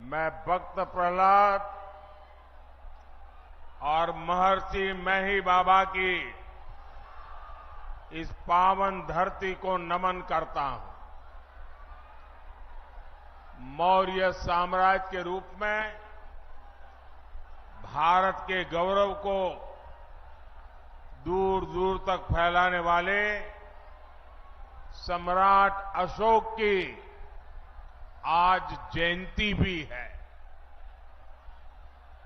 मैं भक्त प्रहलाद और महर्षि मेही बाबा की इस पावन धरती को नमन करता हूं। मौर्य साम्राज्य के रूप में भारत के गौरव को दूर दूर तक फैलाने वाले सम्राट अशोक की आज जयंती भी है।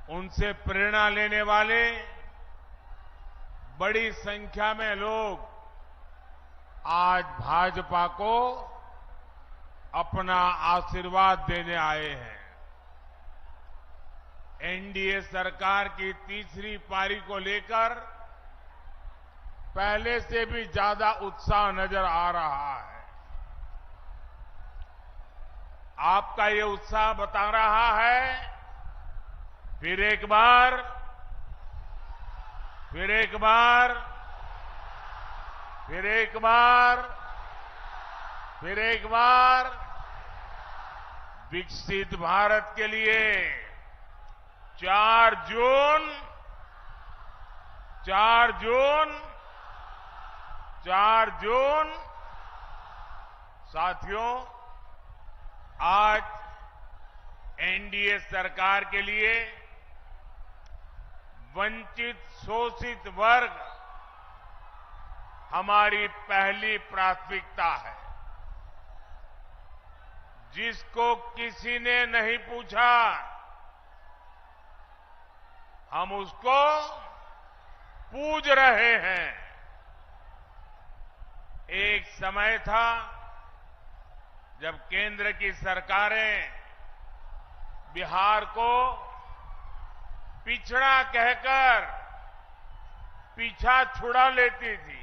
उनसे प्रेरणा लेने वाले बड़ी संख्या में लोग आज भाजपा को अपना आशीर्वाद देने आए हैं। एनडीए सरकार की तीसरी पारी को लेकर पहले से भी ज्यादा उत्साह नजर आ रहा है। आपका ये उत्साह बता रहा है फिर एक बार विकसित भारत के लिए 4 जून साथियों, आज एनडीए सरकार के लिए वंचित शोषित वर्ग हमारी पहली प्राथमिकता है। जिसको किसी ने नहीं पूछा, हम उसको पूज रहे हैं। एक समय था जब केंद्र की सरकारें बिहार को पिछड़ा कहकर पीछा छुड़ा लेती थी।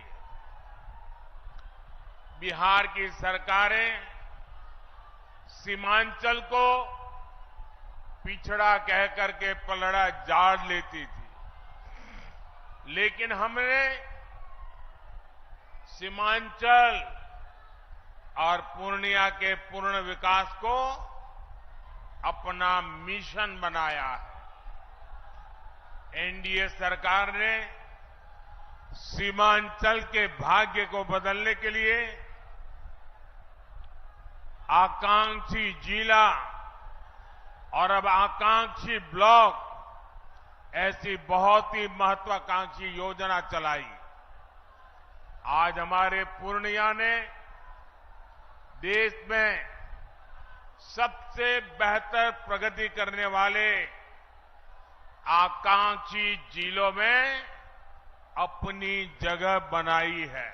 बिहार की सरकारें सीमांचल को पिछड़ा कहकर के पलड़ा झाड़ लेती थी, लेकिन हमने सीमांचल और पूर्णिया के पूर्ण विकास को अपना मिशन बनाया है। एनडीए सरकार ने सीमांचल के भाग्य को बदलने के लिए आकांक्षी जिला और अब आकांक्षी ब्लॉक ऐसी बहुत ही महत्वाकांक्षी योजना चलाई। आज हमारे पूर्णिया ने देश में सबसे बेहतर प्रगति करने वाले आकांक्षी जिलों में अपनी जगह बनाई है।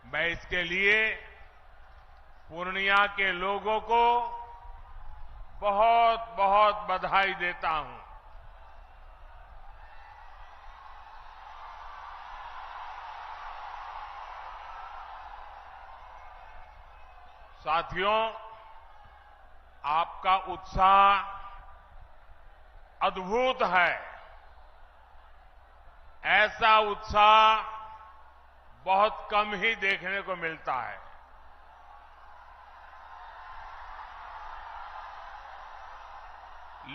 मैं इसके लिए पूर्णिया के लोगों को बहुत बहुत बधाई देता हूं। साथियों, आपका उत्साह अद्भुत है। ऐसा उत्साह बहुत कम ही देखने को मिलता है।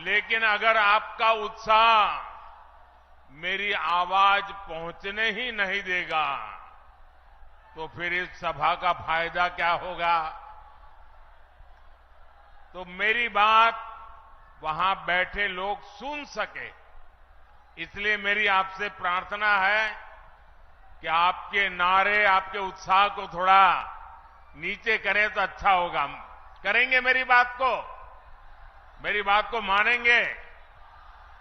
लेकिन अगर आपका उत्साह मेरी आवाज पहुंचने ही नहीं देगा तो फिर इस सभा का फायदा क्या होगा। तो मेरी बात वहां बैठे लोग सुन सके, इसलिए मेरी आपसे प्रार्थना है कि आपके नारे, आपके उत्साह को थोड़ा नीचे करें तो अच्छा होगा। करेंगे मेरी बात को मानेंगे,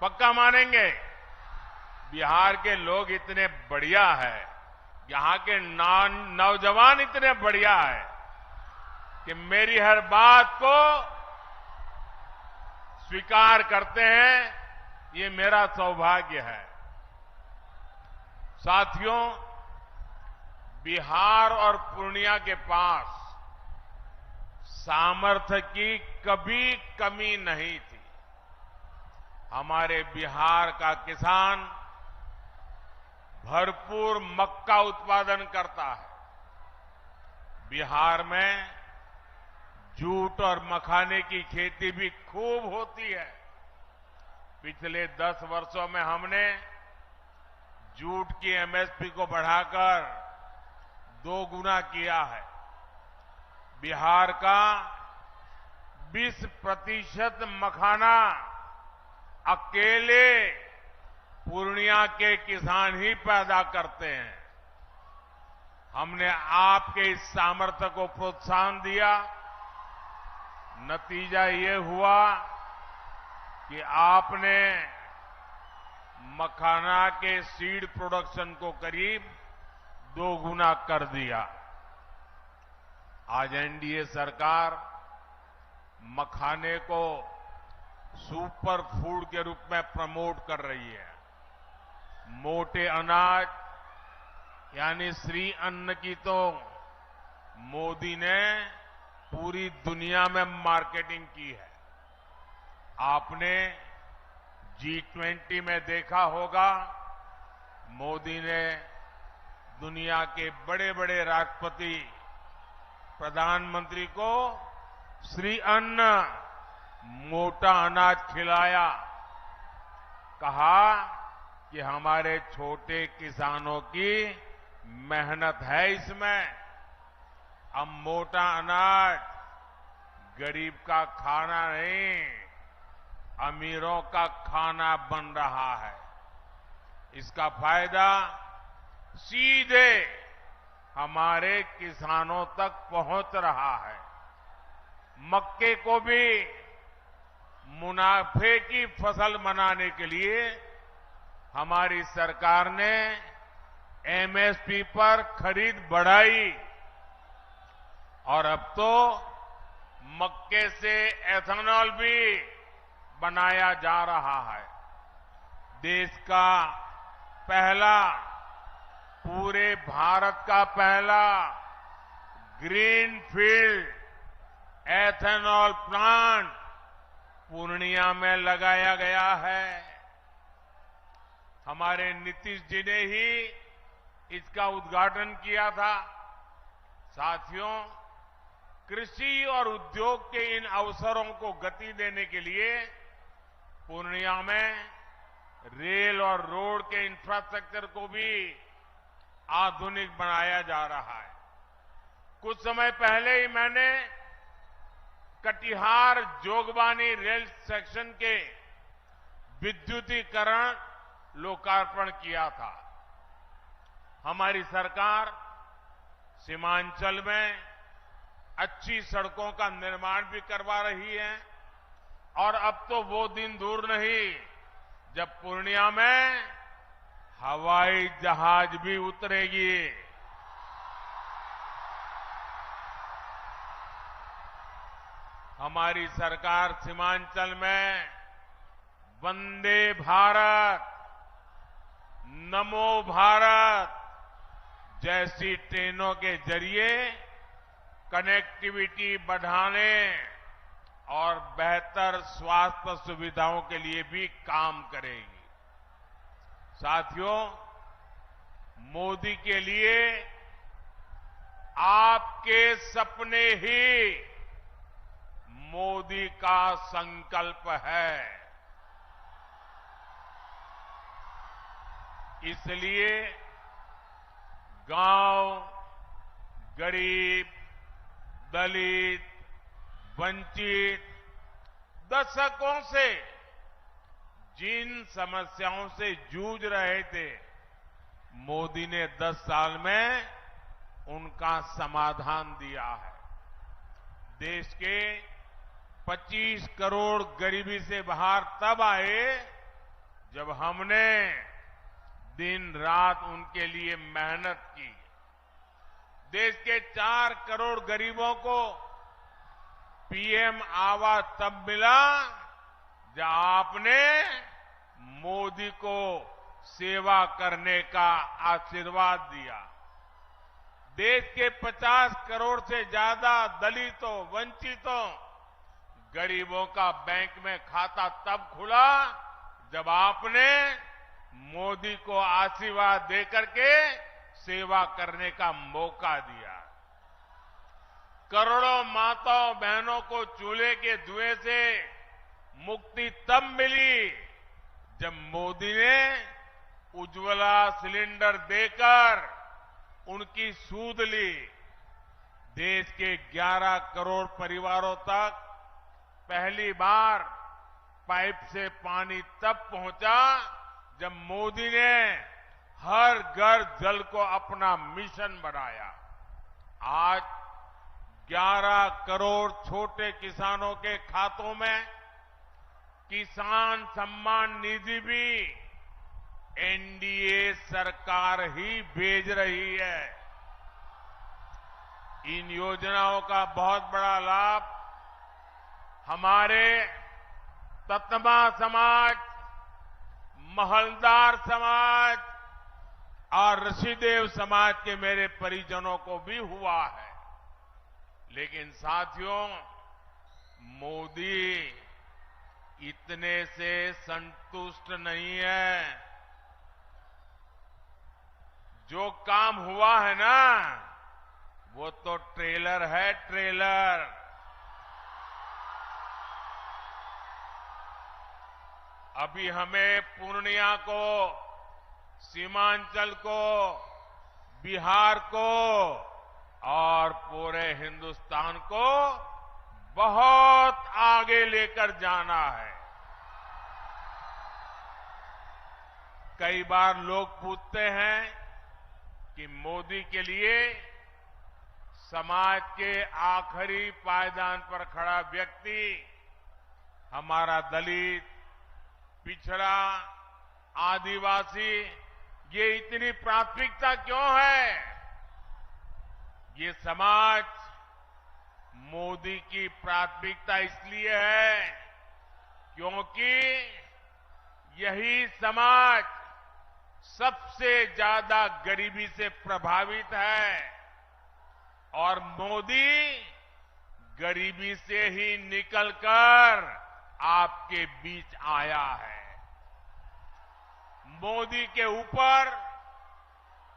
पक्का मानेंगे। बिहार के लोग इतने बढ़िया है, यहां के नौजवान इतने बढ़िया है कि मेरी हर बात को स्वीकार करते हैं। ये मेरा सौभाग्य है। साथियों, बिहार और पूर्णिया के पास सामर्थ्य की कभी कमी नहीं थी। हमारे बिहार का किसान भरपूर मक्का उत्पादन करता है। बिहार में जूट और मखाने की खेती भी खूब होती है। पिछले 10 वर्षों में हमने जूट की एमएसपी को बढ़ाकर 2 गुना किया है। बिहार का 20% मखाना अकेले पूर्णिया के किसान ही पैदा करते हैं। हमने आपके इस सामर्थ्य को प्रोत्साहन दिया। नतीजा ये हुआ कि आपने मखाना के सीड प्रोडक्शन को करीब 2 गुना कर दिया। आज एनडीए सरकार मखाने को सुपर फूड के रूप में प्रमोट कर रही है। मोटे अनाज यानी श्री अन्न की तो मोदी ने पूरी दुनिया में मार्केटिंग की है। आपने G20 में देखा होगा, मोदी ने दुनिया के बड़े बड़े राष्ट्रपति, प्रधानमंत्री को श्री अन्न मोटा अनाज खिलाया। कहा कि हमारे छोटे किसानों की मेहनत है इसमें। अब मोटा अनाज गरीब का खाना नहीं, अमीरों का खाना बन रहा है। इसका फायदा सीधे हमारे किसानों तक पहुंच रहा है। मक्के को भी मुनाफे की फसल बनाने के लिए हमारी सरकार ने एमएसपी पर खरीद बढ़ाई और अब तो मक्के से एथेनॉल भी बनाया जा रहा है। देश का पहला, पूरे भारत का पहला green field ethanol plant Purnia में लगाया गया है। हमारे नीतीश जी ने ही इसका उद्घाटन किया था। साथियों, कृषि और उद्योग के इन अवसरों को गति देने के लिए पूर्णिया में रेल और रोड के इंफ्रास्ट्रक्चर को भी आधुनिक बनाया जा रहा है। कुछ समय पहले ही मैंने कटिहार जोगबानी रेल सेक्शन के विद्युतीकरण लोकार्पण किया था। हमारी सरकार सीमांचल में अच्छी सड़कों का निर्माण भी करवा रही है और अब तो वो दिन दूर नहीं जब पूर्णिया में हवाई जहाज भी उतरेगी। हमारी सरकार सीमांचल में वंदे भारत, नमो भारत जैसी ट्रेनों के जरिए कनेक्टिविटी बढ़ाने और बेहतर स्वास्थ्य सुविधाओं के लिए भी काम करेगी। साथियों, मोदी के लिए आपके सपने ही मोदी का संकल्प है। इसलिए गांव, गरीब, दलित, वंचित दशकों से जिन समस्याओं से जूझ रहे थे, मोदी ने 10 साल में उनका समाधान दिया है। देश के 25 करोड़ गरीबी से बाहर तब आए जब हमने दिन रात उनके लिए मेहनत की। देश के 4 करोड़ गरीबों को पीएम आवास तब मिला जब आपने मोदी को सेवा करने का आशीर्वाद दिया। देश के 50 करोड़ से ज्यादा दलितों, वंचितों, गरीबों का बैंक में खाता तब खुला जब आपने मोदी को आशीर्वाद देकर के सेवा करने का मौका दिया। करोड़ों माताओं बहनों को चूल्हे के धुएं से मुक्ति तब मिली जब मोदी ने उज्ज्वला सिलेंडर देकर उनकी सूद ली। देश के 11 करोड़ परिवारों तक पहली बार पाइप से पानी तब पहुंचा जब मोदी ने हर घर जल को अपना मिशन बनाया। आज 11 करोड़ छोटे किसानों के खातों में किसान सम्मान निधि भी एनडीए सरकार ही भेज रही है। इन योजनाओं का बहुत बड़ा लाभ हमारे ततमा समाज, महलदार समाज और ऋषिदेव समाज के मेरे परिजनों को भी हुआ है। लेकिन साथियों, मोदी इतने से संतुष्ट नहीं है। जो काम हुआ है ना, वो तो ट्रेलर है, ट्रेलर। अभी हमें पूर्णिया को, सीमांचल को, बिहार को और पूरे हिंदुस्तान को बहुत आगे लेकर जाना है। कई बार लोग पूछते हैं कि मोदी के लिए समाज के आखिरी पायदान पर खड़ा व्यक्ति, हमारा दलित, पिछड़ा, आदिवासी, ये इतनी प्राथमिकता क्यों है? ये समाज मोदी की प्राथमिकता इसलिए है क्योंकि यही समाज सबसे ज्यादा गरीबी से प्रभावित है और मोदी गरीबी से ही निकलकर आपके बीच आया है। मोदी के ऊपर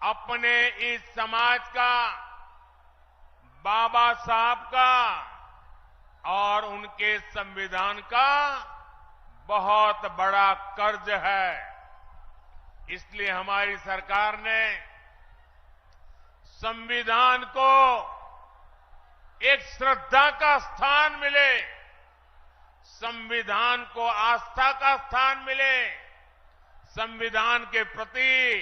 अपने इस समाज का, बाबा साहब का और उनके संविधान का बहुत बड़ा कर्ज है। इसलिए हमारी सरकार ने संविधान को एक श्रद्धा का स्थान मिले, संविधान को आस्था का स्थान मिले, संविधान के प्रति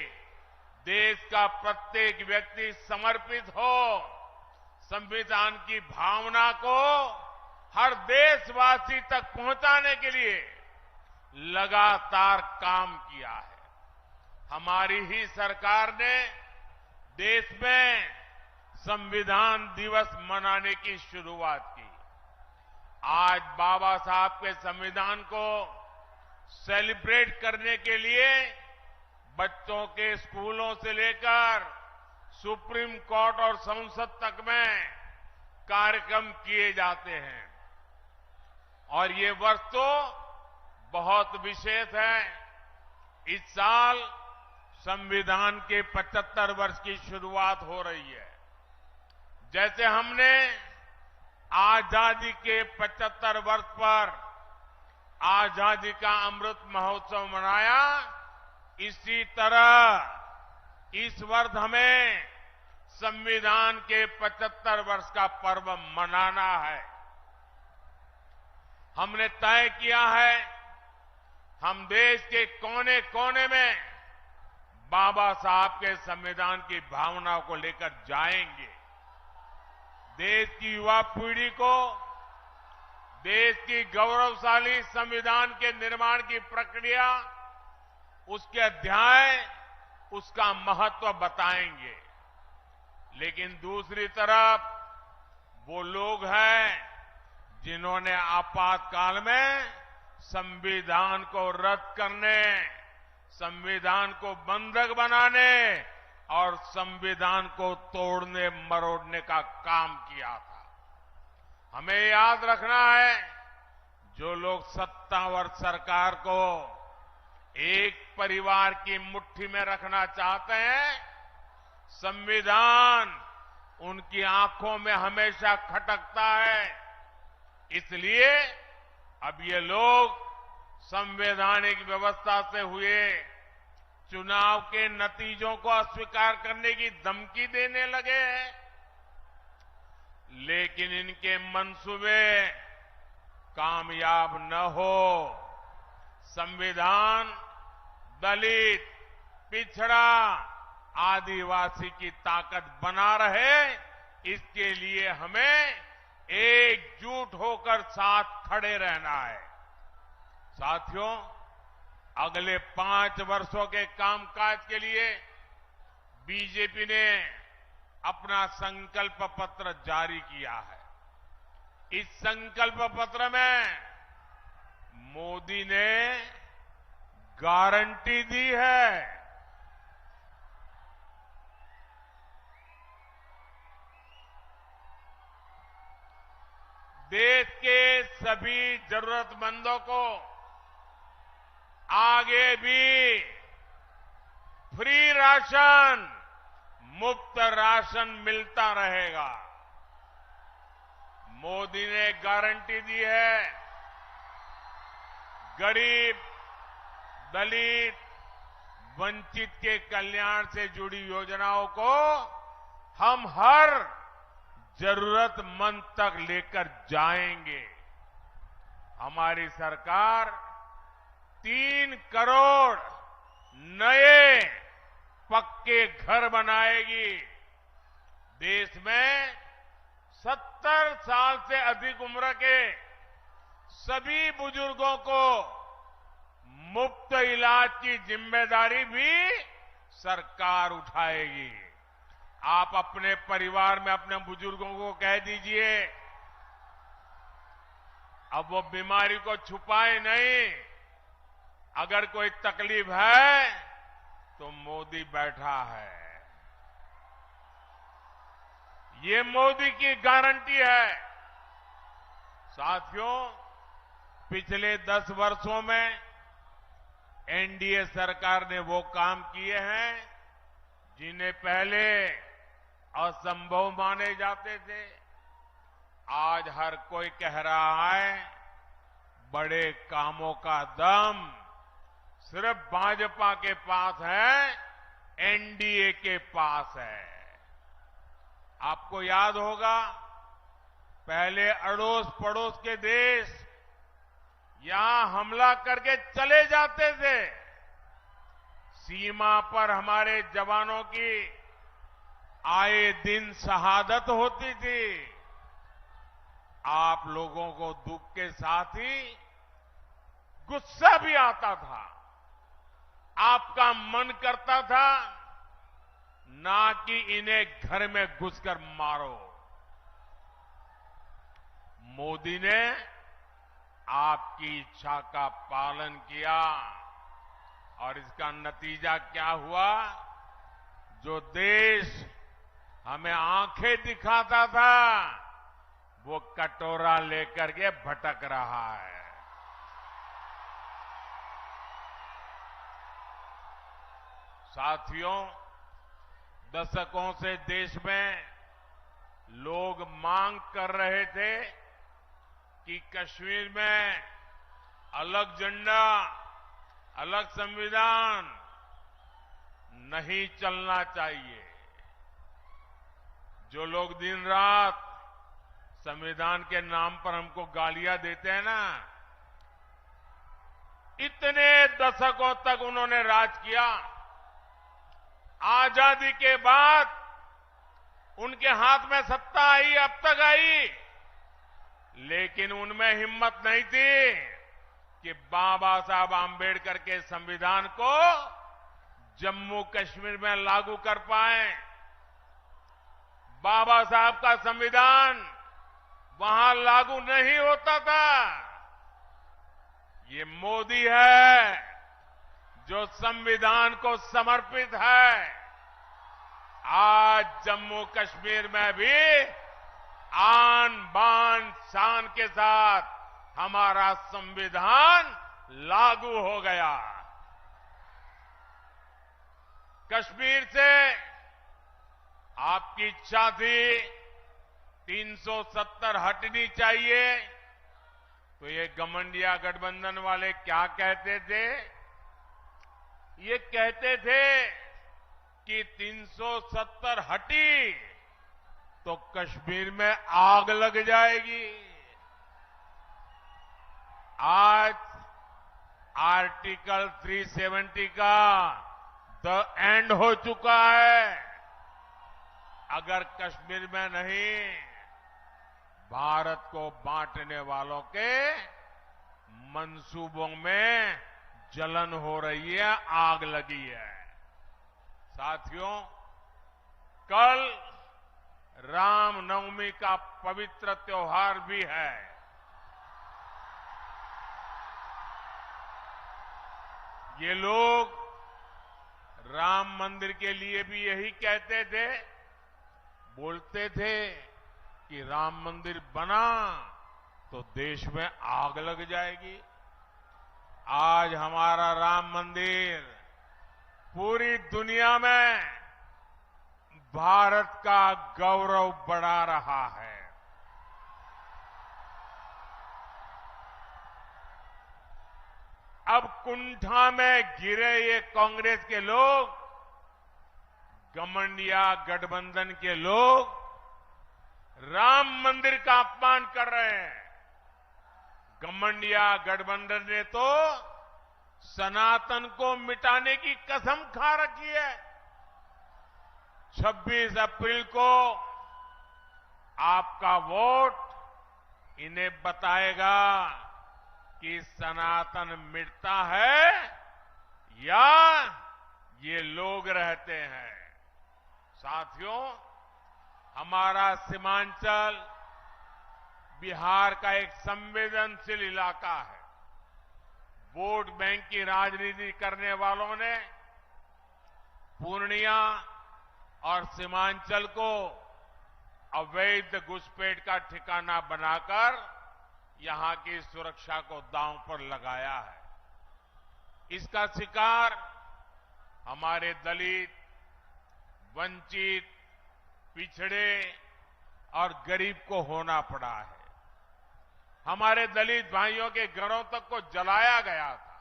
देश का प्रत्येक व्यक्ति समर्पित हो, संविधान की भावना को हर देशवासी तक पहुंचाने के लिए लगातार काम किया है। हमारी ही सरकार ने देश में संविधान दिवस मनाने की शुरुआत की। आज बाबा साहब के संविधान को सेलिब्रेट करने के लिए बच्चों के स्कूलों से लेकर सुप्रीम कोर्ट और संसद तक में कार्यक्रम किए जाते हैं और ये वर्ष तो बहुत विशेष है। इस साल संविधान के 75 वर्ष की शुरुआत हो रही है। जैसे हमने आजादी के 75 वर्ष पर आजादी का अमृत महोत्सव मनाया, इसी तरह इस वर्ष हमें संविधान के 75 वर्ष का पर्व मनाना है। हमने तय किया है, हम देश के कोने कोने में बाबा साहब के संविधान की भावना को लेकर जाएंगे। देश की युवा पीढ़ी को देश की गौरवशाली संविधान के निर्माण की प्रक्रिया, उसके अध्याय, उसका महत्व बताएंगे। लेकिन दूसरी तरफ वो लोग हैं जिन्होंने आपातकाल में संविधान को रद्द करने, संविधान को बंधक बनाने और संविधान को तोड़ने मरोड़ने का काम किया था। हमें याद रखना है, जो लोग सत्तावर सरकार को एक परिवार की मुट्ठी में रखना चाहते हैं, संविधान उनकी आंखों में हमेशा खटकता है। इसलिए अब ये लोग संवैधानिक व्यवस्था से हुए चुनाव के नतीजों को अस्वीकार करने की धमकी देने लगे हैं। लेकिन इनके मंसूबे कामयाब न हो, संविधान दलित, पिछड़ा, आदिवासी की ताकत बना रहे, इसके लिए हमें एकजुट होकर साथ खड़े रहना है। साथियों, अगले 5 वर्षों के कामकाज के लिए बीजेपी ने अपना संकल्प पत्र जारी किया है। इस संकल्प पत्र में मोदी ने गारंटी दी है देश के सभी जरूरतमंदों को आगे भी फ्री राशन, मुफ्त राशन मिलता रहेगा। मोदी ने गारंटी दी है गरीब, दलित, वंचित के कल्याण से जुड़ी योजनाओं को हम हर जरूरतमंद तक लेकर जाएंगे। हमारी सरकार 3 करोड़ नए पक्के घर बनाएगी। देश में 70 साल से अधिक उम्र के सभी बुजुर्गों को मुफ्त इलाज की जिम्मेदारी भी सरकार उठाएगी। आप अपने परिवार में अपने बुजुर्गों को कह दीजिए, अब वो बीमारी को छुपाए नहीं। अगर कोई तकलीफ है तो मोदी बैठा है। ये मोदी की गारंटी है। साथियों, पिछले 10 वर्षों में एनडीए सरकार ने वो काम किए हैं जिन्हें पहले असंभव माने जाते थे। आज हर कोई कह रहा है बड़े कामों का दम सिर्फ भाजपा के पास है, एनडीए के पास है। आपको याद होगा, पहले अड़ोस पड़ोस के देश यहां हमला करके चले जाते थे। सीमा पर हमारे जवानों की आए दिन शहादत होती थी। आप लोगों को दुख के साथ ही गुस्सा भी आता था। आपका मन करता था ना कि इन्हें घर में घुसकर मारो। मोदी ने आपकी इच्छा का पालन किया और इसका नतीजा क्या हुआ? जो देश हमें आंखें दिखाता था वो कटोरा लेकर के भटक रहा है। साथियों, दशकों से देश में लोग मांग कर रहे थे कि कश्मीर में अलग झंडा, अलग संविधान नहीं चलना चाहिए। जो लोग दिन रात संविधान के नाम पर हमको गालियां देते हैं ना, इतने दशकों तक उन्होंने राज किया। आजादी के बाद उनके हाथ में सत्ता आई, अब तक आई, लेकिन उनमें हिम्मत नहीं थी कि बाबा साहब आंबेडकर के संविधान को जम्मू कश्मीर में लागू कर पाए। बाबा साहब का संविधान वहां लागू नहीं होता था। ये मोदी है जो संविधान को समर्पित है। आज जम्मू कश्मीर में भी आन बान शान के साथ हमारा संविधान लागू हो गया। कश्मीर से आपकी इच्छा थी 370 हटनी चाहिए, तो ये घमंडिया गठबंधन वाले क्या कहते थे? ये कहते थे कि 370 हटी तो कश्मीर में आग लग जाएगी। आज आर्टिकल 370 का द एंड हो चुका है। अगर कश्मीर में नहीं, भारत को बांटने वालों के मंसूबों में जलन हो रही है, आग लगी है। साथियों, कल रामनवमी का पवित्र त्योहार भी है। ये लोग राम मंदिर के लिए भी यही कहते थे, बोलते थे कि राम मंदिर बना तो देश में आग लग जाएगी। आज हमारा राम मंदिर पूरी दुनिया में भारत का गौरव बढ़ा रहा है। अब कुंठा में गिरे ये कांग्रेस के लोग, घमंडिया गठबंधन के लोग राम मंदिर का अपमान कर रहे हैं। घमंडिया गठबंधन ने तो सनातन को मिटाने की कसम खा रखी है। 26 अप्रैल को आपका वोट इन्हें बताएगा कि सनातन मिटता है या ये लोग रहते हैं। साथियों, हमारा सीमांचल बिहार का एक संवेदनशील इलाका है। वोट बैंक की राजनीति करने वालों ने पूर्णिया और सीमांचल को अवैध घुसपैठ का ठिकाना बनाकर यहां की सुरक्षा को दांव पर लगाया है। इसका शिकार हमारे दलित, वंचित, पिछड़े और गरीब को होना पड़ा है। हमारे दलित भाइयों के घरों तक को जलाया गया था।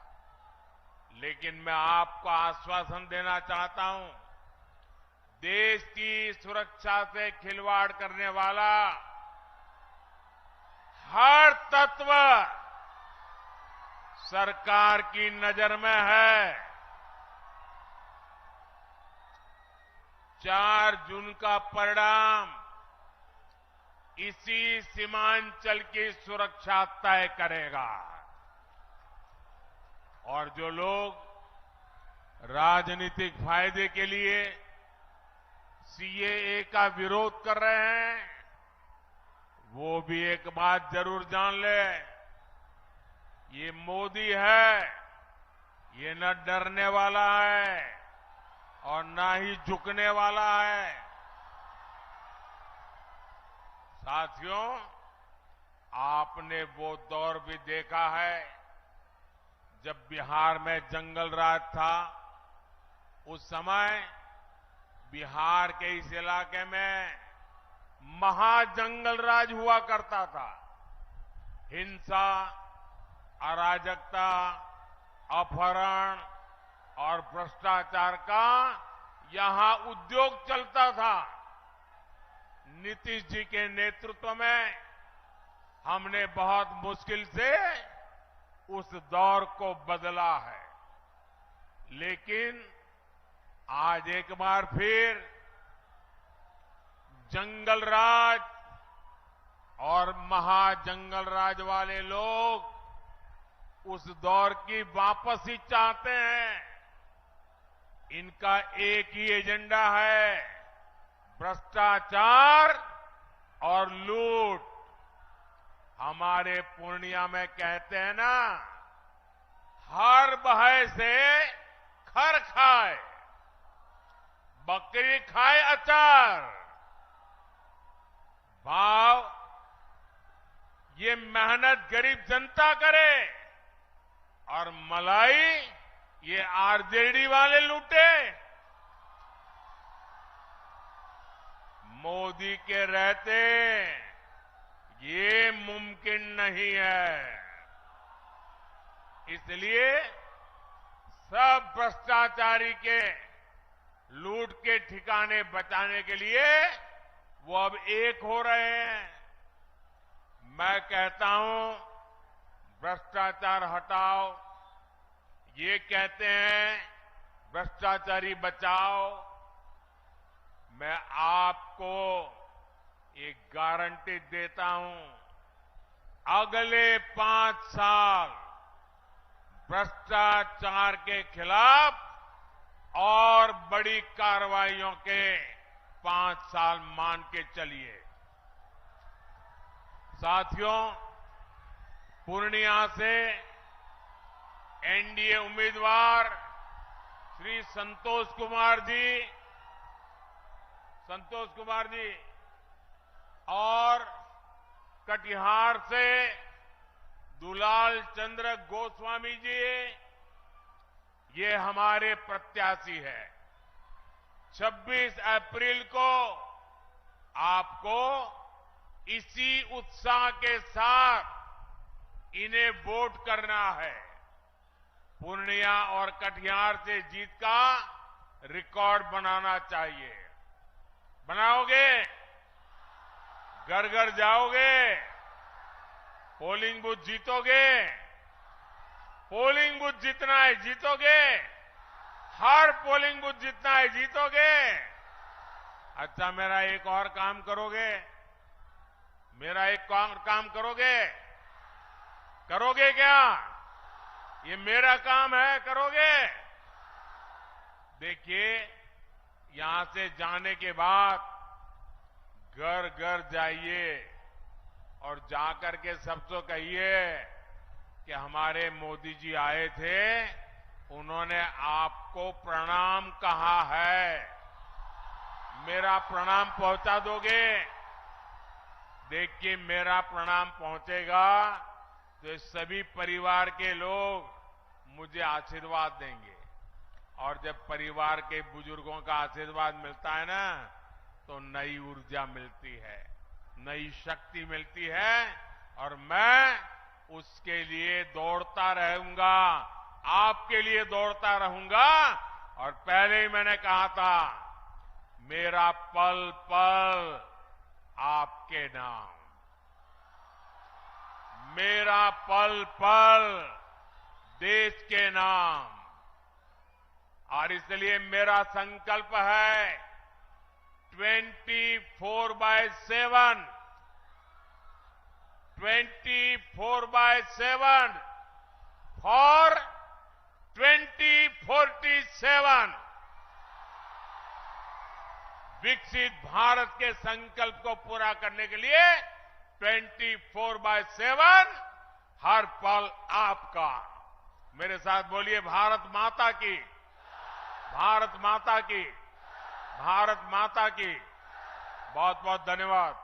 लेकिन मैं आपको आश्वासन देना चाहता हूं, देश की सुरक्षा से खिलवाड़ करने वाला हर तत्व सरकार की नजर में है। 4 जून का परिणाम इसी सीमांचल की सुरक्षा तय करेगा। और जो लोग राजनीतिक फायदे के लिए सीएए का विरोध कर रहे हैं, वो भी एक बात जरूर जान ले, ये मोदी है, ये न डरने वाला है और ना ही झुकने वाला है। साथियों, आपने वो दौर भी देखा है जब बिहार में जंगल राज था। उस समय बिहार के इस इलाके में महाजंगल राज हुआ करता था। हिंसा, अराजकता, अपहरण और भ्रष्टाचार का यहां उद्योग चलता था। नीतीश जी के नेतृत्व में हमने बहुत मुश्किल से उस दौर को बदला है। लेकिन आज एक बार फिर जंगल राज और महाजंगल राज वाले लोग उस दौर की वापसी चाहते हैं। इनका एक ही एजेंडा है, भ्रष्टाचार और लूट। हमारे पूर्णिया में कहते हैं ना, हर बहे से खर खाए, बकरी खाए अचार। भाव ये मेहनत गरीब जनता करे और मलाई ये आरजेडी वाले लूटे। मोदी के रहते ये मुमकिन नहीं है। इसलिए सब भ्रष्टाचारी के लूट के ठिकाने बचाने के लिए वो अब एक हो रहे हैं। मैं कहता हूं भ्रष्टाचार हटाओ, ये कहते हैं भ्रष्टाचारी बचाओ। मैं आपको एक गारंटी देता हूं, अगले 5 साल भ्रष्टाचार के खिलाफ और बड़ी कार्रवाइयों के 5 साल मान के चलिए। साथियों, पूर्णिया से एनडीए उम्मीदवार श्री संतोष कुमार जी और कटिहार से दुलाल चंद्र गोस्वामी जी ये हमारे प्रत्याशी है। 26 अप्रैल को आपको इसी उत्साह के साथ इन्हें वोट करना है। पूर्णिया और कटिहार से जीत का रिकॉर्ड बनाना चाहिए। बनाओगे? घर घर जाओगे? पोलिंग बूथ जीतोगे? पोलिंग बूथ जीतना है, जीतोगे? हर पोलिंग बूथ जीतना है, जीतोगे? अच्छा, मेरा एक और काम करोगे? मेरा एक काम करोगे? करोगे क्या? ये मेरा काम है, करोगे? देखिए, यहां से जाने के बाद घर घर जाइए और जाकर के सबसे कहिए कि हमारे मोदी जी आए थे, उन्होंने आपको प्रणाम कहा है। मेरा प्रणाम पहुंचा दोगे? देखिए, मेरा प्रणाम पहुंचेगा तो सभी परिवार के लोग मुझे आशीर्वाद देंगे। और जब परिवार के बुजुर्गों का आशीर्वाद मिलता है ना, तो नई ऊर्जा मिलती है, नई शक्ति मिलती है और मैं उसके लिए दौड़ता रहूंगा, आपके लिए दौड़ता रहूंगा। और पहले ही मैंने कहा था, मेरा पल पल आपके नाम, मेरा पल पल देश के नाम। और इसलिए मेरा संकल्प है 24/7 फॉर 2047 विकसित भारत के संकल्प को पूरा करने के लिए 24/7 हर पल आपका। मेरे साथ बोलिए, भारत माता की, भारत माता की, भारत माता की। बहुत बहुत धन्यवाद।